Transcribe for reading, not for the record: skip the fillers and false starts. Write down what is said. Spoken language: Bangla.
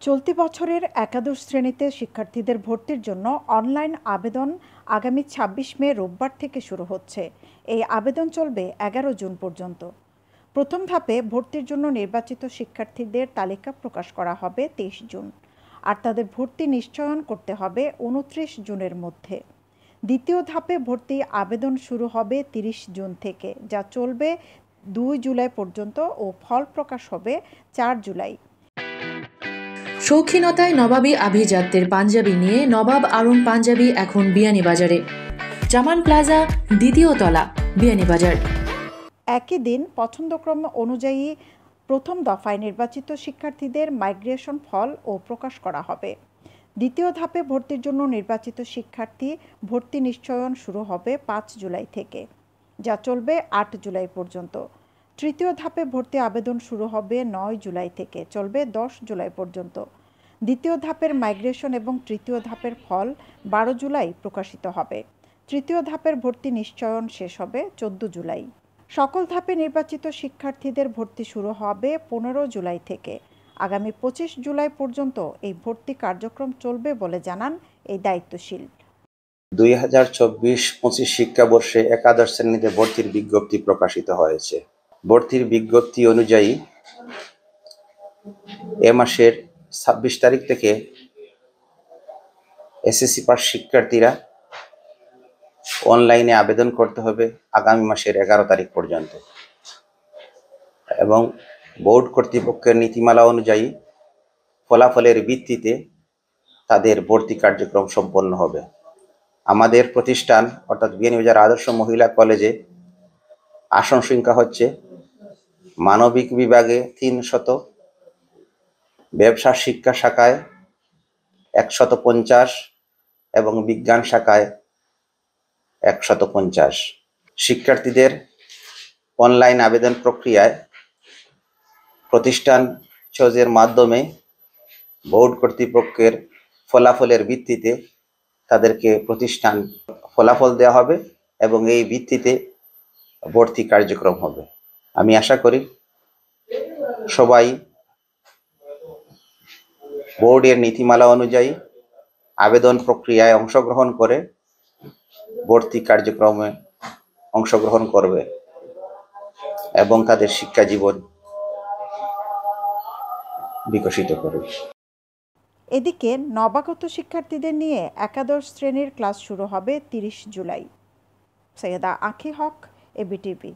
চলতি বছরের একাদশ শ্রেণীতে শিক্ষার্থীদের ভর্তির জন্য অনলাইন আবেদন আগামী ২৬ মে রোববার থেকে শুরু হচ্ছে। এই আবেদন চলবে ১১ জুন পর্যন্ত। প্রথম ধাপে ভর্তির জন্য নির্বাচিত শিক্ষার্থীদের তালিকা প্রকাশ করা হবে ২৩ জুন, আর তাদের ভর্তি নিশ্চয়ন করতে হবে ২৯ জুনের মধ্যে। দ্বিতীয় ধাপে ভর্তি আবেদন শুরু হবে ৩০ জুন থেকে, যা চলবে ২ জুলাই পর্যন্ত ও ফল প্রকাশ হবে ৪ জুলাই। শৌখিনতায় নবাবী আভিজাত্যের পাঞ্জাবি নিয়ে নবাব আরং পাঞ্জাবি এখন বিয়ানীবাজারে। জামান প্লাজা, দ্বিতীয় তলা, বিয়ানীবাজার। একই দিন পছন্দক্রম অনুযায়ী প্রথম দফায় নির্বাচিত শিক্ষার্থীদের মাইগ্রেশন ফল ও প্রকাশ করা হবে। দ্বিতীয় ধাপে ভর্তির জন্য নির্বাচিত শিক্ষার্থী ভর্তি নিশ্চয়ন শুরু হবে ৫ জুলাই থেকে, যা চলবে ৮ জুলাই পর্যন্ত। তৃতীয় ধাপে ভর্তি আবেদন শুরু হবে ৯ জুলাই থেকে, চলবে ১০ জুলাই পর্যন্ত। দ্বিতীয় ধাপের মাইগ্রেশন এবং তৃতীয় ধাপের ফল ১২ জুলাই প্রকাশিত হবে। তৃতীয় ধাপের ভর্তি নিশ্চয়ন শেষ হবে ১৪ জুলাই। সকল ধাপে নির্বাচিত শিক্ষার্থীদের ভর্তি শুরু হবে ১৫ জুলাই থেকে। আগামী ২৫ জুলাই পর্যন্ত এই ভর্তি কার্যক্রম চলবে বলে জানান এই দায়িত্বশীল। ২০২৪-২৫ শিক্ষাবর্ষে একাদশ শ্রেণীতে ভর্তির বিজ্ঞপ্তি প্রকাশিত হয়েছে। ভর্তির বিজ্ঞপ্তি অনুযায়ী এ মাসের ২৬ তারিখ থেকে এসএসসি পাস শিক্ষার্থীরা অনলাইনে আবেদন করতে হবে আগামী মাসের ১১ তারিখ পর্যন্ত, এবং বোর্ড কর্তৃপক্ষের নীতিমালা অনুযায়ী ফলাফলের ভিত্তিতে তাদের ভর্তি কার্যক্রম সম্পন্ন হবে। আমাদের প্রতিষ্ঠান অর্থাৎ বিয়ানীবাজার আদর্শ মহিলা কলেজে আসন সংখ্যা হচ্ছে মানবিক বিভাগে ৩০০, ব্যবসা শিক্ষা শাখায় ১৫০ এবং বিজ্ঞান শাখায় ১৫০। শিক্ষার্থীদের অনলাইন আবেদন প্রক্রিয়ায় প্রতিষ্ঠান সহজের মাধ্যমে বোর্ড কর্তৃপক্ষের ফলাফলের ভিত্তিতে তাদেরকে প্রতিষ্ঠান ফলাফল দেওয়া হবে এবং এই ভিত্তিতে ভর্তি কার্যক্রম হবে। আমি আশা করি সবাই বোর্ডের নীতিমালা অনুযায়ী আবেদন প্রক্রিয়ায় অংশগ্রহণ করে ভর্তি কার্যক্রমে অংশগ্রহণ করবে এবং তাদের শিক্ষা জীবন বিকশিত করবে। এদিকে নবাগত শিক্ষার্থীদের নিয়ে একাদশ শ্রেণীর ক্লাস শুরু হবে ৩০ জুলাই। সৈয়দা আঁখি হক, এবিটিভি।